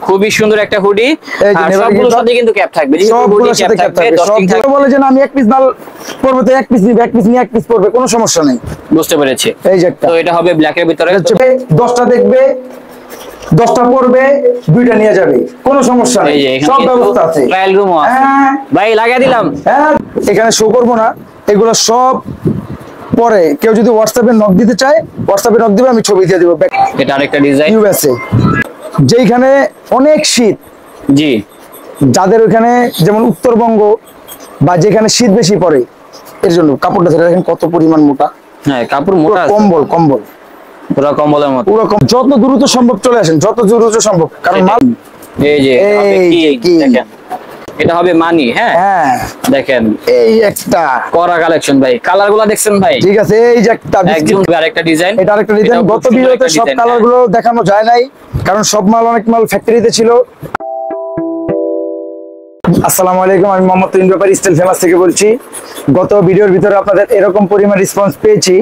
খুবই সুন্দর একটা হুডি, আর সবগুলোর সাথে কিন্তু ক্যাপ থাকবে, সবগুলোর সাথে ক্যাপ থাকবে। সব বলে যে আমি এক পিস মাল পরবে তো এক পিস নিবে, এক পিস নিয়ে এক পিস পরবে, কোনো সমস্যা নেই। বুঝতে পেরেছি। এই যে একটা, তো এটা হবে ব্ল্যাক এর ভিতরে, 10টা দেখবে, 10টা পরবে, 2টা নিয়ে যাবে, কোনো সমস্যা নেই, সব ব্যবস্থা আছে। ট্রায়াল রুমও আছে ভাই, লাগিয়ে দিলাম। হ্যাঁ, এখানে শো করব না, এগুলো সব পরে কেউ যদি হোয়াটসঅ্যাপে নক দিতে চায়, হোয়াটসঅ্যাপে নক দিবে, আমি ছবি দিয়ে দিব। এটা আরেকটা ডিজাইন, ইউএসএ, যেখানে অনেক শীত, জি, যাদের ওখানে যেমন উত্তরবঙ্গ বা যেখানে শীত বেশি পড়ে, এর জন্য কাপড়টা দেখেন কত পরিমাণ মোটা। হ্যাঁ, কাপড় মোটা, কম্বল কম্বল পুরো কম্বলের মতো, পুরো যত দ্রুত সম্ভব চলে আসেন, যত দ্রুত সম্ভব, কারণ মাল এই যে দেখেন, এটা হবে মানি। হ্যাঁ হ্যাঁ, দেখেন এই একটা করা কালেকশন ভাই, কালারগুলো দেখছেন ভাই? ঠিক আছে, এই যে একটা একদম আরেকটা ডিজাইন, এটা আরেকটা ডিজাইন। গত ভিডিওতে সব কালারগুলো দেখানো যায় নাই, কারণ সব মাল অনেক মাল ফ্যাক্টরিতে ছিল। আসসালামু আলাইকুম, আমি মোহাম্মদ তুহিন ব্যাপারী স্টাইল ফেমাস থেকে বলছি। গত ভিডিওর ভিতরে আপনাদের এরকম পরিমাণ রেসপন্স পেয়েছি,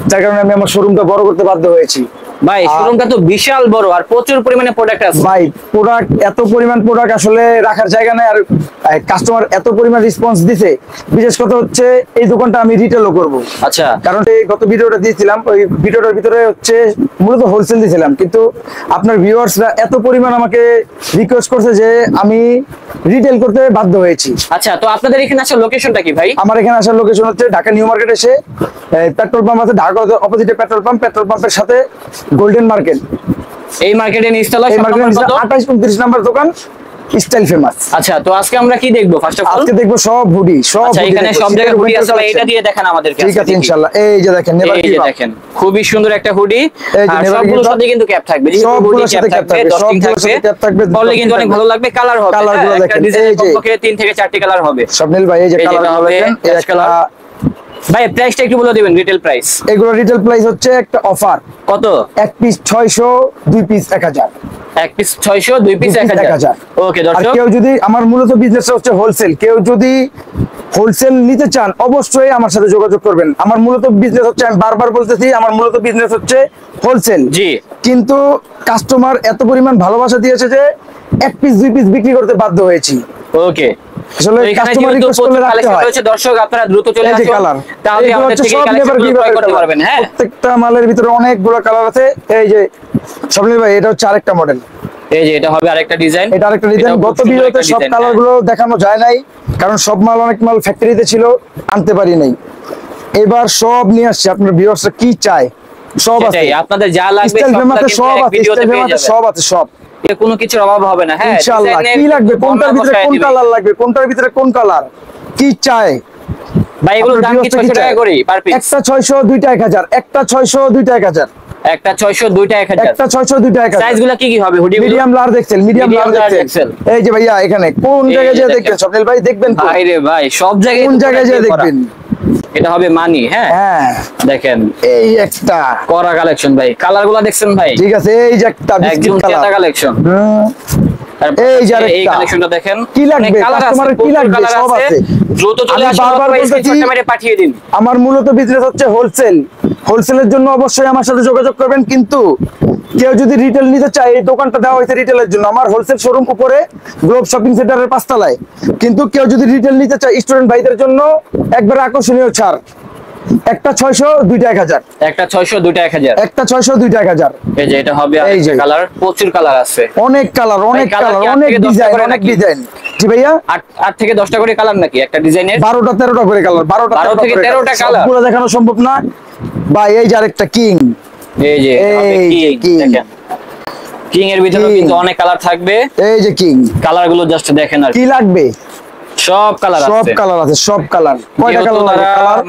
যার কারণে আমি আমার শোরুমটা বড় করতে বাধ্য হয়েছি। ভাই শোরুমটা তো বিশাল বড়, আর প্রচুর পরিমাণে প্রোডাক্ট আছে ভাই। প্রোডাক্ট, এত পরিমাণ প্রোডাক্ট আসলে রাখার জায়গা নেই, আর কাস্টমার এত পরিমাণ রেসপন্স দিছে। বিশেষ কথা হচ্ছে এই দোকানটা আমি রিটেলও করব। আচ্ছা, কারণ এই গত ভিডিওটা দিয়েছিলাম, ওই ভিডিওটার ভিতরে হচ্ছে মূলত হোলসেল দিয়েছিলাম, কিন্তু আপনার ভিউয়ার্সরা এত পরিমাণ আমাকে রিকোয়েস্ট করছে যে আমি রিটেল করতে বাধ্য হয়েছি। আচ্ছা, তো আপনাদের এখানে আসার লোকেশনটা কি ভাই? আমার এখানে আসার লোকেশন হচ্ছে ঢাকা নিউ মার্কেট, এসে পেট্রোল পাম্প আছে, ঢাকা অপোজিটে পেট্রোল পাম্প, পেট্রোল পাম্পের সাথে গোল্ডেন মার্কেট। এই মার্কেটে নিচতলা, এই মার্কেটে 28-29 নাম্বার দোকান, স্টাইল ফেমাস। আচ্ছা, তো আজকে আমরা কি দেখবো? ফার্স্ট অফ অল আজকে দেখবো সব হুডি, সব আচ্ছা, এখানে সব জায়গায় হুডি আছে, এটা দিয়ে দেখান আমাদেরকে। ঠিক আছে, ইনশাআল্লাহ। এই যে দেখেন, এই যে দেখেন, খুবই সুন্দর একটা হুডি, আর সবগুলোর সাথে কিন্তু ক্যাপ থাকবে, সবগুলোর সাথে ক্যাপ থাকবে, সবগুলোর সাথে ক্যাপ থাকবে। বললে কিন্তু অনেক ভালো লাগবে। কালার হবে, কালারগুলো দেখেন, এই যে কমপক্ষে 3 থেকে 4টি কালার হবে। স্বপ্নিল ভাই, এই যে কালারগুলো দেখেন, এই কালার। ভাই প্রাইসটা একটু বলে দিবেন, রিটেল প্রাইস। এগুলো রিটেল প্রাইস হচ্ছে একটা অফার। কত? এক পিস 600, দুই পিস 1000। এক পিস 600, দুই পিস 1000। ওকে দর্শক, কেউ যদি, আমার মূলত বিজনেস হচ্ছে হোলসেল, কেউ যদি হোলসেল নিতে চান অবশ্যই আমার সাথে যোগাযোগ করবেন। আমার মূলত বিজনেস হচ্ছে, আমি বারবার বলতেছি, আমার মূলত বিজনেস হচ্ছে হোলসেল। জি, কিন্তু কাস্টমার এত পরিমাণ ভালোবাসা দিয়েছে যে এক পিস দুই পিস বিক্রি করতে বাধ্য হয়েছি। ওকে, আসলে কাস্টমার রিকোয়েস্ট করলে রাখতে হয়। দর্শক আপনারা দ্রুত চলে আসুন, তাহলে আমাদের থেকে কালেকশনগুলো ক্রয় করতে পারবেন। হ্যাঁ, প্রত্যেকটা মালের ভিতরে অনেকগুলো কালার আছে। এই যে স্বপ্নিল ভাই, এটা হচ্ছে আরেকটা মডেল। এই যে এটা হবে আরেকটা ডিজাইন, এটা আরেকটা ডিজাইন। গত ভিডিওতে সব কালারগুলো দেখানো যায় নাই, কারণ সব মাল অনেক মাল ফ্যাক্টরিতে ছিল, আনতে পারি নাই। এবার সব নিয়ে আসছে, আপনার ভিউয়ার্সরা কি চায় সব আছে, আপনাদের যা লাগবে সব আছে, সব আছে, সব। কোনো কিছুর অভাব হবে না। হ্যাঁ, ইনশাআল্লাহ। কি লাগবে, কোনটার ভিতরে কোন কালার লাগবে, কোনটার ভিতরে কোন কালার, কি চায় ভাই? এগুলোর দাম কি 600 টাকা করে পার পিস? একটা 600, দুইটা 1000, একটা 600, দুইটা 1000, একটা 600, দুইটা 1000, একটা 600, দুইটা 1000। সাইজগুলো কি কি হবে? Hoodie medium, large, XL. Medium, large, XL. এই যে ভাইয়া, এখানে কোন জায়গায় যে দেখবেন স্বপ্নিল ভাই, দেখবেন ভাই রে ভাই, সব জায়গায় কোন জায়গায় যে দেখবেন। এটা হবে মানি। হ্যাঁ হ্যাঁ, দেখেন, এই একটা করা কালেকশন ভাই, কালারগুলো দেখছেন ভাই? ঠিক আছে, এই যে একটা একদম চেতা কালেকশন। এই যে এই কালেকশনটা দেখেন, কি লাগবে কাস্টমারের, কি লাগবে সব আছে। দ্রুত চলে আসুন, বারবার বলতেছি, পাঠিয়ে দিন। আমার মূলত বিজনেস হচ্ছে হোলসেল। হোলসেলের জন্য অবশ্যই আমার সাথে যোগাযোগ করবেন, কিন্তু কেউ যদি রিটেল নিতে চায়, এই দোকানটা দেওয়া হয়েছে রিটেলের জন্য। আমার হোলসেল শোরুম উপরে গ্লোব শপিং সেন্টারের 5 তলায়, কিন্তু কেউ যদি রিটেল নিতে চায় স্টুডেন্ট ভাইদের জন্য একবার আকর্ষণীয় ছাড়। একটা 600, দুইটা 1000, একটা 600, দুইটা 1000, একটা 600, দুইটা 1000। এই যে এটা হবে আরেকটা কালার, প্রচুর কালার আছে, অনেক কালার, অনেক কালার, অনেক ডিজাইন, অনেক ডিজাইন। জি ভাইয়া, 8 থেকে 10টা করে কালার নাকি একটা ডিজাইনের? 12টা 13টা করে কালার, 12 থেকে 13টা কালার পুরো দেখানো সম্ভব না ভাই। এই যে আরেকটা কিং, এই যে কিং দেখেন, কিং এর ভিতরে কিন্তু অনেক কালার থাকবে। এই যে কিং, কালারগুলো জাস্ট দেখেন, আর কি লাগবে সব কালার আছে, সব কালার আছে, সব কালার। কয়টা কালার?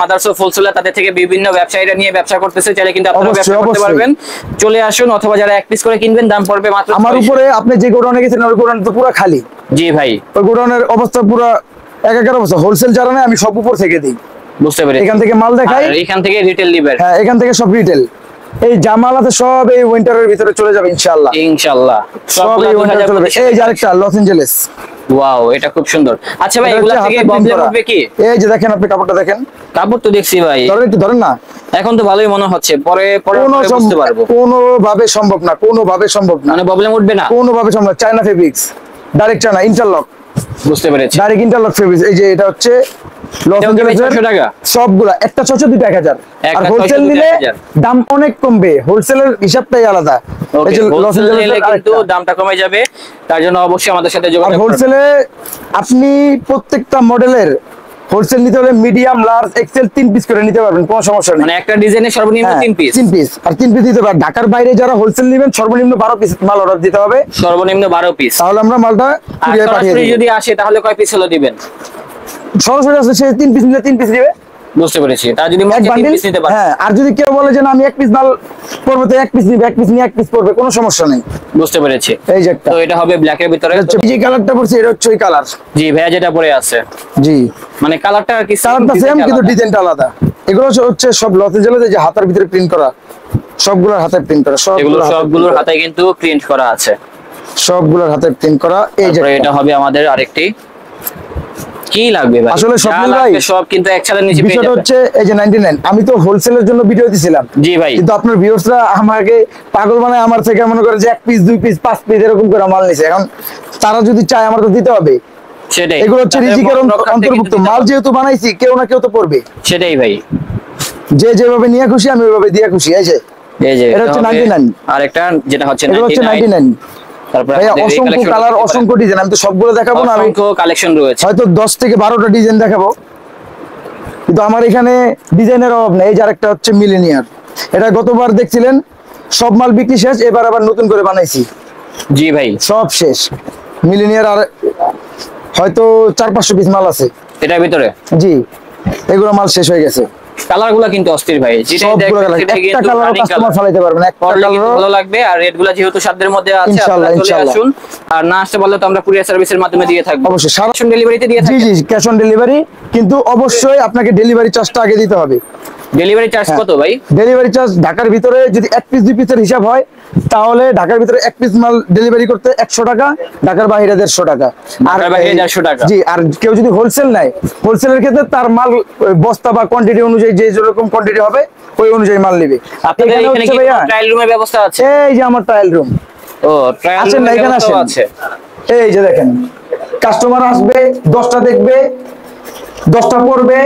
মাদারসো ফুলসুলা তাদের থেকে বিভিন্ন ব্যবসায়ীরা নিয়ে ব্যবসা করতেছে, চাইলে কিন্তু আপনারা ব্যবসা করতে পারবেন। চলে আসুন, অথবা যারা এক পিস করে কিনবেন, দাম পড়বে মাত্র। আমার উপরে আপনি যে গোডাউনে গেছেন, ওই গোডাউন তো পুরো খালি। জি ভাই, ওই গোডাউনের অবস্থা পুরো একাকার অবস্থা। হোলসেল যারা নেয়, আমি সব উপর থেকে দিই। বুঝতে পেরেছি, এখান থেকে মাল দেখাই, এখান থেকে রিটেল নিবেন। হ্যাঁ, এখান থেকে সব রিটেল। এই জামাল আছে সব এই উইন্টারের ভিতরে চলে যাবে ইনশাআল্লাহ। ইনশাআল্লাহ সব এই উইন্টার চলে যাবে। এই যে আরেকটা লস এঞ্জেলেস, ওয়াও, এটা খুব সুন্দর। আচ্ছা ভাই, এটা এগুলা হচ্ছে থেকে হাতের print প্রবলেম করা। উঠবে কি? এই যে দেখেন, আপনি কাপড়টা দেখেন, কাপড় তো দেখছি ভাই, ধরেন একটু, ধরেন না, এখন তো ভালোই মনে হচ্ছে, পরে পরে বুঝতে পারবো। কোনোভাবে সম্ভব না, কোনোভাবে সম্ভব না, মানে প্রবলেম উঠবে না? কোনোভাবে সম্ভব না। China fabrics, direct China interlock, বুঝতে পেরেছি। Direct interlock fabrics. এই যে এটা হচ্ছে লস এটাও কি এঞ্জেলেসের 600 টাকা? সবগুলা একটা 600, দুইটা 1000। আর একটা 600, হোলসেল দুইটা নিলে 1000 দাম অনেক কমবে, হোলসেলের হিসাবটাই আলাদা। এই ওকে, যে লস হোলসেল নিলে এঞ্জেলেসের কিন্তু আরেকটা। দামটা কমে যাবে, তার জন্য অবশ্যই আমাদের সাথে আর যোগাযোগ করুন। হোলসেলে আপনি প্রত্যেকটা মডেলের হোলসেল নিতে হলে মিডিয়াম, লার্জ, এক্সেল 3 পিস করে নিতে পারবেন, কোনো সমস্যা নেই। মানে একটা ডিজাইনের সর্বনিম্ন 3 পিস? 3 পিস, আর 3 পিস দিতে পারবেন। ঢাকার বাইরে যারা হোলসেল নেবেন সর্বনিম্ন 12 পিস মাল অর্ডার দিতে হবে, সর্বনিম্ন 12 পিস। তাহলে আমরা মালটা আর কুরিয়ারে পাঠিয়ে সরাসরি দেব। যদি আসে তাহলে কয় পিস হলো দিবেন? সরাসরি আসলে সে 3 পিস নিলে 3 পিস দিবে, বুঝতে পেরেছি। তার যদি এক 3 বান্ডিল। পিস নিতে পারে। হ্যাঁ, আর যদি কেউ বলে যে না আমি 1 পিস মাল পড়বে, তো 1 পিস নিবে, 1 পিস নিয়ে 1 পিস পড়বে, কোনো সমস্যা নেই। বুঝতে পেরেছি। এই যে একটা, তো এটা হবে ব্ল্যাক এর ভিতরে। এটা হচ্ছে যে কালারটা পড়ছে, এটা হচ্ছে ওই কালার। জি ভাইয়া, যেটা পরে আছে, জি, মানে কালারটা আর কি কালারটা সেম কিন্তু ডিজাইনটা আলাদা। এগুলো হচ্ছে সব লস এঞ্জেলেসে যে হাতার ভিতরে প্রিন্ট করা, সবগুলোর হাতে প্রিন্ট করা, এগুলো সবগুলোর সবগুলোর হাতে কিন্তু প্রিন্ট করা আছে। সবগুলোর হাতে প্রিন্ট করা। এই যে তারপরে এটা হবে আমাদের আরেকটি। কি লাগবে ভাই? আসলে যা স্বপ্নিল ভাই, লাগবে সব কিন্তু এক ছাদের নিচে পেয়ে বিষয়টা যাবেন। হচ্ছে এই যে 99, আমি তো হোলসেলের জন্য ভিডিও দিছিলাম। জি ভাই। কিন্তু আপনার ভিউয়ার্সরা আমাকে পাগল বানায়, আমার থেকে মনে করে যে 1 পিস, 2 পিস, 5 পিস এরকম করে মাল নিছে। এখন তারা যদি চায় আমার তো দিতে হবে। সেটাই, এগুলো হচ্ছে তাদের রিজিকের মন রক্ষার্থে অন্তর্ভুক্ত কিন্তু দিতে মাল, হবে। যেহেতু বানাইছি কেউ না কেউ তো পড়বে। সেটাই ভাই। যে যেভাবে নিয়ে খুশি আমি ওইভাবে দিয়ে খুশি। এই যে এই যে এটা হচ্ছে হবে 99, আরেকটা যেটা হচ্ছে এগুলো হচ্ছে 99। 99। তারপরে ভাইয়া আমাদের এই অসংখ্য collection কালার, দেখতে পারেন। অসংখ্য ডিজাইন, আমি তো সবগুলো দেখাবো না, আমি অসংখ্য কালেকশন রয়েছে। হয়তো 10 থেকে 12টা ডিজাইন দেখাবো, কিন্তু আমার এখানে ডিজাইনের অভাব নেই। এই যে আরেকটা হচ্ছে মিলেনিয়ার, এটা গতবার দেখছিলেন সব মাল বিক্রি শেষ, এবার আবার নতুন করে বানাইছি, জি ভাই। সব শেষ। মিলেনিয়ার আর হয়তো 400-500 পিস মাল আছে এটার ভিতরে জি, এগুলো মাল শেষ হয়ে গেছে। কালারগুলো কিন্তু অস্থির ভাই, যেটাই সবগুলো দেখবেন কালার, সেটাই একটা কিন্তু কালার running কাস্টমার color। ফালাইতে পারবেন, একটা পরলে কিন্তু কালার। ভালো লাগবে। আর রেটগুলো যেহেতু সাধ্যের মধ্যে আছে, ইনশাআল্লাহ, আপনারা চলে ইনশাআল্লাহ। আসুন। আর না আসতে পারলে তো আমরা কুরিয়ার সার্ভিসের মাধ্যমে দিয়ে থাকবো। অবশ্যই সারা ডেলিভারিতে দিয়ে জি থাকি। জি, ক্যাশ অন ডেলিভারি, কিন্তু অবশ্যই আপনাকে ডেলিভারি চার্জটা আগে দিতে হবে। ডেলিভারি চার্জ হ্যাঁ। কত ভাই? ডেলিভারি চার্জ ঢাকার ভিতরে যদি 1 পিস 2 পিসের হিসাব হয়, তাহলে ঢাকার ভিতরে 1 পিস মাল ডেলিভারি করতে 100 টাকা, ঢাকার বাইরে 150 টাকা। ঢাকার বাইরে 150 টাকা। জি, আর কেউ যদি হোলসেল নেয়, হোলসেলের ক্ষেত্রে তার মাল বস্তা বা কোয়ান্টিটি অনুযায়ী যে যেরকম কোয়ান্টিটি হবে ওই অনুযায়ী মাল নেবে। আপনাদের এখানে এখানে হচ্ছে কি ভাইয়া, ট্রায়াল রুমের ব্যবস্থা আছে? এই যে আমার ট্রায়াল রুম ও, ট্রায়াল আসেন না, রুমের এখানে ব্যবস্থাও আসেন। আছে। এই যে দেখেন, কাস্টমার আসবে, 10টা দেখবে, 10টা পড়বে,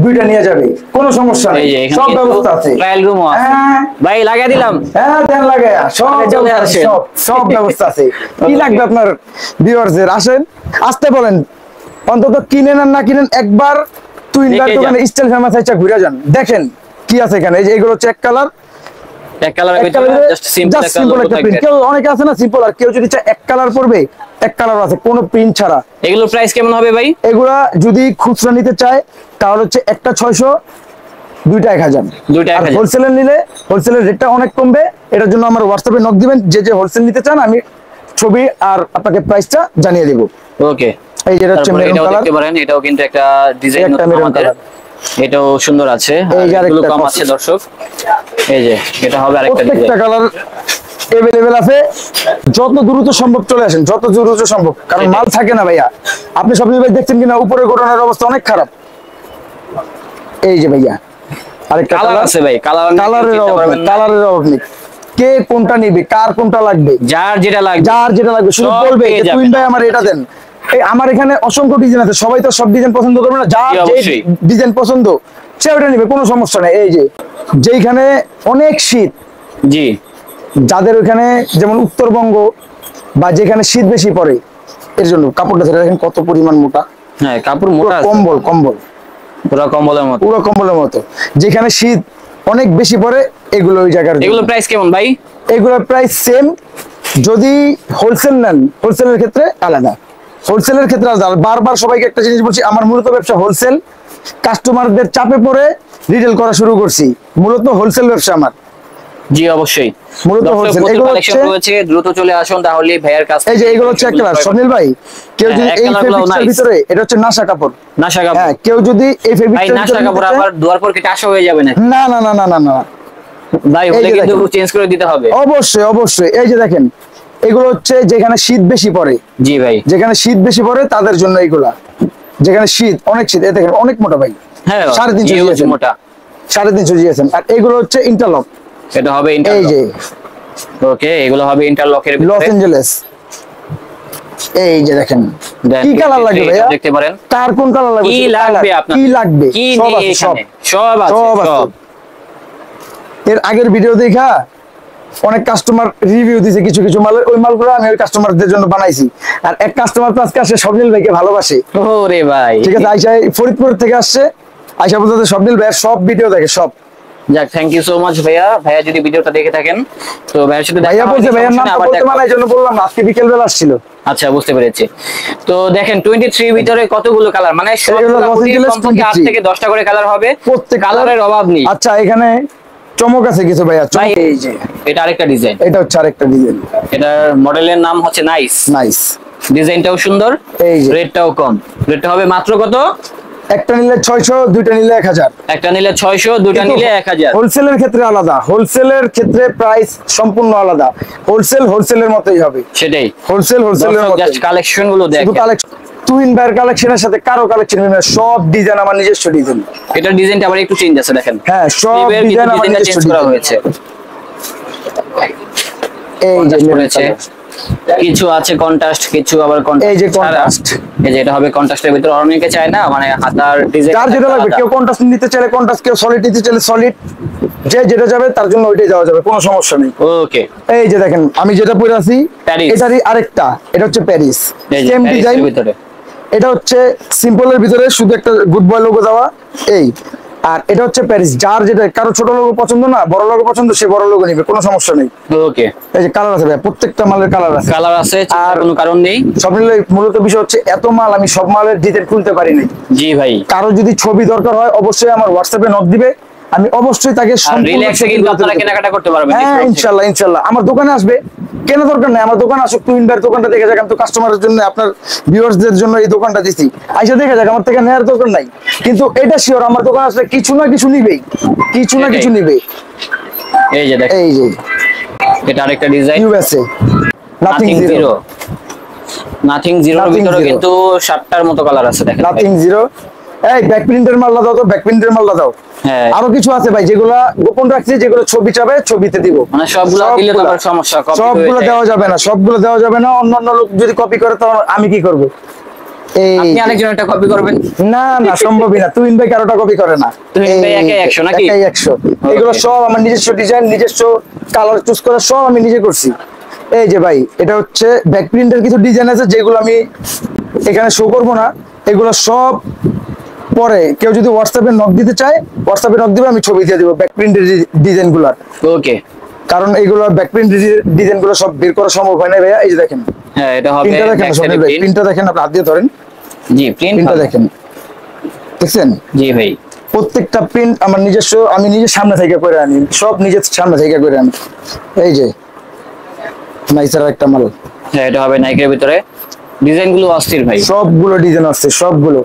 2টা নিয়ে যাবে, কোনো সমস্যা এই নেই, যে এখানে সব কিন্তু ব্যবস্থা আছে। ট্রায়াল রুমও আছে। হ্যাঁ ভাই লাগিয়ে দিলাম। হ্যাঁ, দেন লাগে, সব চলে ব্যবস্থা আছে, আসেন। সব ব্যবস্থা আছে। কি লাগবে আপনার ভিউয়ার্সদের? আসেন, আসতে বলেন, অন্তত কিনেন আর না কিনেন একবার তুইনবার দেখে দোকানে যান। স্টাইল ফেমাস আইচা ঘুরে যান, দেখেন কি আছে এখানে। এই যে এগুলো হচ্ছে এক কালার, এক কালারের ভিতরে জাস্ট সিম্পল একটা সিম্পল লোগো একটা থাকবে। প্রিন্ট। কেউ অনেকে আছে না সিম্পল, আর কেউ যদি চায় এক কালার পড়বে, এক কালার আছে, কোনো প্রিন্ট ছাড়া। এগুলোর প্রাইস কেমন হবে ভাই? এগুলা যদি খুচরা নিতে চায় তাহলে হচ্ছে একটা 600, দুইটা 1000। দুইটা 1000। হোলসেলের নিলে হোলসেলের রেটটা অনেক কমবে। এটার জন্য আমার হোয়াটসঅ্যাপে নক দিবেন, যে যে হোলসেল নিতে চান আমি ছবি আর আপনাকে প্রাইসটা জানিয়ে দেব। ওকে। এই যেটা হচ্ছে তারপরে মেরুন এটাও কালার, দেখতে পারেন, এটাও কিন্তু একটা ডিজাইন একটা মেরুন কালার। এটাও সুন্দর আছে। এই যে আর এগুলো আরেকটা কম কফি। আছে দর্শক। এই যে এটা হবে আরেকটা প্রত্যেকটা ডিজাইন। কালার এভেলেবেল আছে। যত দ্রুত সম্ভব চলে আসেন, যত দ্রুত সম্ভব, কারণ সেটাই। মাল থাকে না ভাইয়া। আপনি সব ভাই দেখছেন কিনা, উপরের গোডাউনের অবস্থা অনেক খারাপ। এই যে ভাইয়া আরেকটা কালার কালার আছে ভাই, কালার কালারের অভাব নেই, কালারের অভাব নেই। কে কোনটা নিবে, কার কোনটা লাগবে, যার যেটা লাগবে যার যেটা লাগবে শুধু সব বলবে পেয়ে যে যাবেন। তুইন ভাই আমার এটা দেন। এই আমার এখানে অসংখ্য ডিজাইন আছে, সবাই তো সব ডিজাইন পছন্দ করবে না, যার জি, যে অবশ্যই। ডিজাইন পছন্দ সে ওটা নিবে, কোনো সমস্যা নেই। এই যে যেখানে অনেক শীত, জি যাদের ওখানে যেমন উত্তরবঙ্গ বা যেখানে শীত বেশি পড়ে, এর জন্য কাপড়টা ধরে দেখেন কত পরিমাণ মোটা, হ্যাঁ, কাপড় পুরো মোটা আছে, কম্বল কম্বল, পুরো কম্বলের মতো। পুরো কম্বলের মতো। যেখানে শীত অনেক বেশি পড়ে এগুলো ওই জায়গার জন্য। এগুলো প্রাইস কেমন ভাই? এগুলোর প্রাইস সেম। যদি হোলসেল নেন, হোলসেলের ক্ষেত্রে আলাদা, হোলসেলের ক্ষেত্রে আলাদা। আর বারবার সবাইকে একটা জিনিস বলছি, আমার মূলত ব্যবসা হোলসেল। কাস্টমারদের চাপে পড়ে রিটেল করা শুরু করছি, মূলত হোলসেল ব্যবসা আমার। জি অবশ্যই। মূলত দর্শক, wholesale। প্রচুর এগুলো কালেকশন হচ্ছে- রয়েছে, দ্রুত চলে আসুন তাহলে ভাইয়ার কাছে। এই যে এগুলো হচ্ছে এক কালার, স্বপ্নিল ভাই, কেউ যদি এক এই কালারগুলো ফেব্রিক্সের nice। ভিতরে, এটা হচ্ছে নাসা কাপড়। নাশা হ্যাঁ, কাপড় কেউ যদি এই ভাই, ফেব্রিক্সের নাশা ভিতরে কাপড় নিতে আবার চায়- দুয়ার পর কি টাসা হয়ে যাবে না না না না না না না, ভাই? এই হলে যে কিন্তু দেখেন। চেঞ্জ করে দিতে হবে। অবশ্যই অবশ্যই। এই যে দেখেন, এগুলো হচ্ছে যেখানে শীত বেশি পড়ে, জি ভাই। যেখানে শীত বেশি পড়ে তাদের জন্য এগুলা, যেখানে শীত অনেক শীত, দেখেন অনেক মোটা ভাই, হ্যাঁ 350 huge দিয়েছেন, মোটা। 350 দিয়েছেন। আর এগুলো হচ্ছে ইন্টারলক, এটা হবে এই ইন্টারলক। যে ওকে, এগুলো হবে ইন্টারলকের লস ভিতরে। এঞ্জেলেস, এই যে দেখেন দেন, কি কালার লাগবে এটা ভাইয়া, দেখতে পারেন। কার কোন কালার লাগবে, কি শুধু লাগবে colour, আপনার? কি লাগবে, কি সব নেই আছে, সব এখানে? সব আছে, সব আছে। সব। এর আগের ভিডিও দেখা অনেক কাস্টমার রিভিউ দিয়েছে কিছু কিছু মাল, ওই মালগুলো আমি ওই কাস্টমারদের জন্য বানাইছি। আর এক কাস্টমার তো আজকে আসে স্বপ্নিল ভাইকে ভালোবাসে, ওরে ভাই, ঠিক আছে, আইসা ফরিদপুর থেকে আসছে, আইসা বলতে স্বপ্নিল ভাইয়ের সব ভিডিও দেখে সব। যাক, থ্যাংক ইউ সো মাচ ভাইয়া। ভাইয়া যদি ভিডিওটা দেখে থাকেন তো ভাইয়ার সাথে দেখা ভাইয়া হয়নি, বলছে, ভাইয়ার সমস্যা নাম নেই, আবার বলতে দেখা মানে হবে। এই জন্য বললাম না, আজকে বিকেল বেলা আসছিল। আচ্ছা, বুঝতে পেরেছি। তো দেখেন 23 ভিতরে কতগুলো কালার, মানে এগুলো লস এঞ্জেলেস কমপক্ষে 8 23 থেকে 10টা করে কালার হবে, প্রত্যেক কালারের অভাব নেই। আচ্ছা এখানে চমক আছে কিছু ভাইয়া, ভাই, চমক এই যে এটা আরেকটা ডিজাইন। এটা হচ্ছে আরেকটা ডিজাইন, এটার মডেলের নাম হচ্ছে নাইস। নাইস, ডিজাইনটাও সুন্দর, এই যে রেটটাও কম। রেটটা হবে মাত্র কত? একটা নিলে 600, দুইটা নিলে 1000। একটা নিলে 600, দুটা নিলে 1000। হোলসেলের ক্ষেত্রে আলাদা, হোলসেলের ক্ষেত্রে প্রাইস সম্পূর্ণ আলাদা, হোলসেলের মতোই হবে, সেটাই, হোলসেলের মতো। জাস্ট কালেকশন গুলো শুধু দেখেন। কালেকশন, টুইন ভাইয়ের কালেকশনের সাথে কারো কালেকশন মিলবে না, সব ডিজাইন আমার নিজস্ব ডিজাইন। এটার ডিজাইনটা আবার একটু চেঞ্জ আছে, দেখেন। হ্যাঁ সব Sleeve এর ডিজাইন আমার ডিজাইনটা নিজস্ব চেঞ্জ করা ডিজাইন। হয়েছে। এই যে Contrast মেরুন করেছে। কালার। কিছু আছে কন্ট্রাস্ট, কিছু আবার এই যে ছাড়া। contrast। এই যে এটা হবে কন্ট্রাস্টের ভিতরে, অনেকে চায় না মানে হাতার ডিজাইন। যার যেটা লাগবে, কেউ কন্ট্রাস্ট নিতে চাইলে কন্ট্রাস্ট, কেউ সলিড নিতে চাইলে সলিড, যে যেটা যাবে তার জন্য ওইটাই দেওয়া যাবে, কোনো সমস্যা নেই। ওকে, এই যে দেখেন আমি যেটা পরে আছি, প্যারিস। এটারই আরেকটা, এটা হচ্ছে প্যারিস, এই যে সেম প্যারিসের ডিজাইন। ভিতরে। এটা হচ্ছে সিম্পলের ভিতরে শুধু একটা গুড বয় লোগো দেওয়া, এই। আর এটা হচ্ছে প্যারিস, যার যেটা, কারো ছোট লোগো পছন্দ না, বড় লোগো পছন্দ, সে বড় লোগো নিবে, কোনো সমস্যা নেই। ওকে, এই যে কালার আছে ভাই, প্রত্যেকটা মালের কালার আছে। কালার আছে, আর কোনো কারণ নেই। সব মিলে মূলত বিষয় হচ্ছে এত মাল আমি সব মালের ডিটেল খুলতে পারি নাই। জি ভাই, কারো যদি ছবি দরকার হয় অবশ্যই আমার হোয়াটসঅ্যাপে নক দিবে, আমি অবশ্যই তাকে আর সম্পূর্ণ রিল্যাক্সে কিন্তু আপনারা কেনাকাটা করতে পারবেন। হ্যাঁ ইনশাল্লাহ ইনশাল্লাহ, আমার দোকানে আসবে, কেনা দরকার নাই, আমার দোকানে আসুক, টুইন ভাইয়ের দোকানটা দেখে যাক, আমি তো কাস্টমারের জন্য, আপনার ভিউয়ার্সদের জন্য এই দোকানটা দিছি, আইসা দেখে যাক, আমার থেকে নেওয়ার দরকার নাই, কিন্তু এটা শিওর আমার দোকানে আসলে কিছু না কিছু নিবেই, কিছু না কিছু নিবে। এই যে দেখেন, এই যে এটা আরেকটা design, USA nothing nothing zero, zero. Nothing জিরোর Nothing ভিতরে zero। কিন্তু 7টার মতো কালার আছে, দেখেন। Nothing zero. এই ব্যাক প্রিন্টের মালটা দাও তো, ব্যাক প্রিন্টের মালটা দাও। হ্যাঁ, আরো কিছু আছে ভাই যেগুলা গোপন রাখছি, যেগুলো ছবি চাবে ছবিতে দিব, মানে সবগুলো দিলে তো আবার সমস্যা, copy হয়ে সবগুলো যায়। দেওয়া যাবে না, সবগুলো দেওয়া যাবে না, অন্যান্য লোক যদি কপি করে তো আমি কি করব? এই আপনি আরেকজন একটা কপি করবেন। না না সম্ভবই না, তুইন ভাই কারোটা কপি করে না, তুহিন ভাই একাই 100 নাকি? একাই 100। এগুলো সব আমার নিজস্ব ডিজাইন, নিজস্ব কালার চুজ করা, সব আমি নিজে করছি। এই যে ভাই এটা হচ্ছে ব্যাক প্রিন্টের কিছু ডিজাইন আছে যেগুলো আমি এখানে শো করব না, এগুলো সব পরে কেউ যদি হোয়াটসঅ্যাপে নক দিতে চায়, হোয়াটসঅ্যাপে নক দিবে, আমি ছবি দিয়ে দিব ব্যাক প্রিন্টের ডিজাইন গুলার, ওকে, কারণ এইগুলো ব্যাক প্রিন্ট ডিজাইন গুলো সব বের করা সম্ভব হয় না ভাইয়া। এই যে দেখেন হ্যাঁ এটা হবে প্রিন্টটা দেখেন, back side সোহেল এ ভাই print। প্রিন্টটা দেখেন, আপনি হাত দিয়ে ধরেন, জি, প্রিন্ট প্রিন্টটা দেখেন, দেখছেন? জি ভাই, প্রত্যেকটা প্রিন্ট আমার নিজস্ব, আমি নিজের সামনে থেকে করে আনি, সব নিজের সামনে থেকে করে আনি। এই যে নাইসার একটা মাল, হ্যাঁ এটা হবে নাইকের ভিতরে। ডিজাইন গুলো অস্থির ভাই, সবগুলো ডিজাইন আছে, সবগুলো।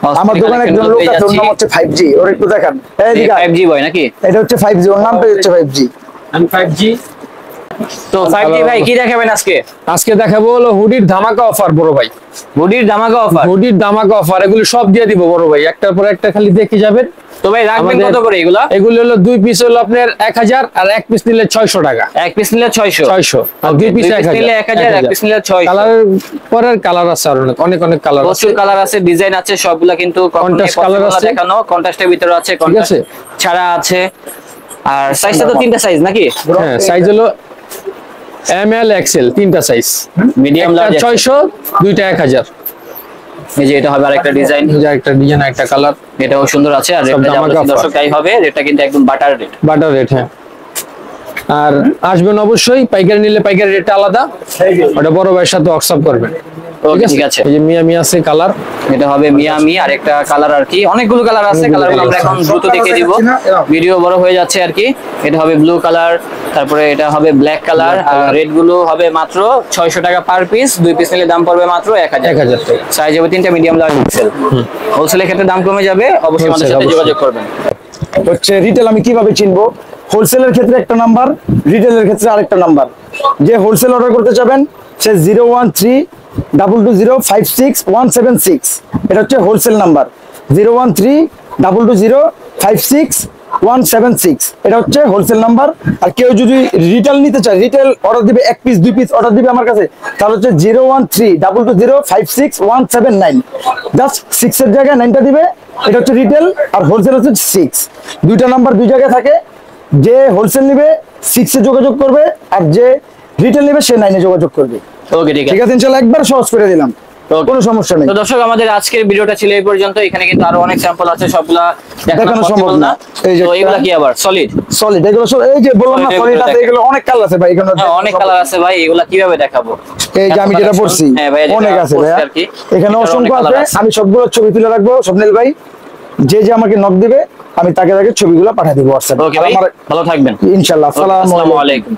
অস্থির আমার দোকানে collection একজন গুলো লোক পেয়ে আছে, ওর যাচ্ছি। নাম হচ্ছে 5G, ওর একটু দেখান। এই দিকে আয়। 5G বয় নাকি? এটা হচ্ছে 5G, ওর নামটাই হচ্ছে 5G। আমি 5G। তো 5G ভাই কি দেখাবেন আজকে? আজকে দেখাবো হলো হুডির ধামাকা অফার বড় ভাই, হুডির ধামাকা অফার। হুডির ধামাকা অফার, এগুলো সব দিয়ে দিব বড় ভাই, একটার পর একটা খালি দেখে যাবেন। তো ভাই রাখবেন আমাদের- কত করে এগুলা? এগুলো হলো 2 পিস হলো আপনার 1000, আর 1 পিস নিলে 600 টাকা। এক পিস নিলে 600। 600 আর 2 পিস 1000 নিলে 1000, এক পিস নিলে 600। কালার পরের কালার আছে, আর অনেক অনেক কালার আছে। প্রচুর কালার আছে, ডিজাইন আছে, সবগুলা কিন্তু Contrast colour আছে। দেখানো, কন্ট্রাস্টের ভিতরে আছে, কন্ট্রাস্ট আছে। ছাড়া আছে। আর সাইজটা তো 3টা সাইজ নাকি? হ্যাঁ সাইজ হলো এম এল এক্সেল, 3টা সাইজ, মিডিয়াম লার্জ। 600, দুইটা 1000। এই যে এটা হবে আরেকটা ডিজাইন, যা একটা ডিজাইন, একটা কালার, এটাও সুন্দর আছে। আর সব রেটটা ধামাকা যেমন offer। দর্শক তাই হবে, রেটটা কিন্তু একদম বাটার রেট। Butter rate. হ্যাঁ, আর আসবেন অবশ্যই, পাইকারি নিলে পাইকারি রেট আলাদা, ওটা বড় ভাইয়ের সাথে হোয়াটসঅ্যাপ করবেন। ওকে ঠিক আছে। এই যে মিয়া মিয়া আছে কালার, এটা হবে মিয়ামি, আর একটা কালার আর কি, অনেকগুলো কালার আছে, কালারগুলো আমরা এখন দ্রুত দেখে দিব, ভিডিও বড় হয়ে যাচ্ছে আর কি। এটা হবে ব্লু কালার, তারপরে এটা হবে ব্ল্যাক কালার, আর রেড গুলো হবে মাত্র 600 টাকা পার পিস। 2 পিস নিলে দাম পড়বে মাত্র 1000 1000 টাকা। সাইজ হবে 3টা, মিডিয়াম লার্জ এক্সেল। হোলসেলের ক্ষেত্রে দাম কমে যাবে, অবশ্যই আমাদের সাথে অবশ্যই। যোগাযোগ করবেন। হচ্ছে রিটেল আমি কিভাবে চিনবো, হোলসেলের ক্ষেত্রে একটা নাম্বার, রিটেলের ক্ষেত্রে আরেকটা নাম্বার। যে হোলসেল অর্ডার করতে চাবেন সে 013-220-56176, এটা হচ্ছে হোলসেল নাম্বার। 013-220-56176, এটা হচ্ছে হোলসেল নাম্বার। আর কেউ যদি রিটেল নিতে চায়, রিটেল অর্ডার দিবে, 1 পিস 2 পিস অর্ডার দিবে আমার কাছে, তাহলে হচ্ছে 013-220-56179, জাস্ট 6 এর জায়গায় 9টা দিবে, এটা হচ্ছে রিটেল। আর হোলসেল হচ্ছে 6, দুইটা নাম্বার দুই জায়গায় থাকে। যে হোলসেল নিবে 6 এ যোগাযোগ করবে, আর যে রিটেল নিবে সে 9 এ যোগাযোগ করবে। ওকে, ঠিক ঠিক আছে। আছে, ইনশাআল্লাহ একবার সহজ করে দিলাম, কোনো সমস্যা নেই। তো দর্শক, আমাদের আজকের ভিডিওটা ছিল এই পর্যন্ত। এখানে কিন্তু আরো অনেক স্যাম্পল আছে, সবগুলা দেখানো সম্ভব না। এই যে এগুলা কি আবার সলিড? সলিড, এগুলো সব এই যে বললাম না, সলিড আছে, এগুলো অনেক কালার আছে ভাই, এখানে অনেক কালার আছে ভাই, এগুলা কিভাবে দেখাবো? এই যে আমি যেটা পড়ছি হ্যাঁ ভাই, অনেক আছে ভাই, আর কি এখানে অসংখ্য আছে। আমি সবগুলো ছবি তুলে রাখবো স্বপ্নিল ভাই, যে যে আমাকে নক দিবে আমি তাকে তাকে ছবিগুলো পাঠিয়ে দিব হোয়াটসঅ্যাপে। ওকে ভাই, ভালো থাকবেন ইনশাআল্লাহ। আসসালামু আসসালামু আলাইকুম। আলাইকুম।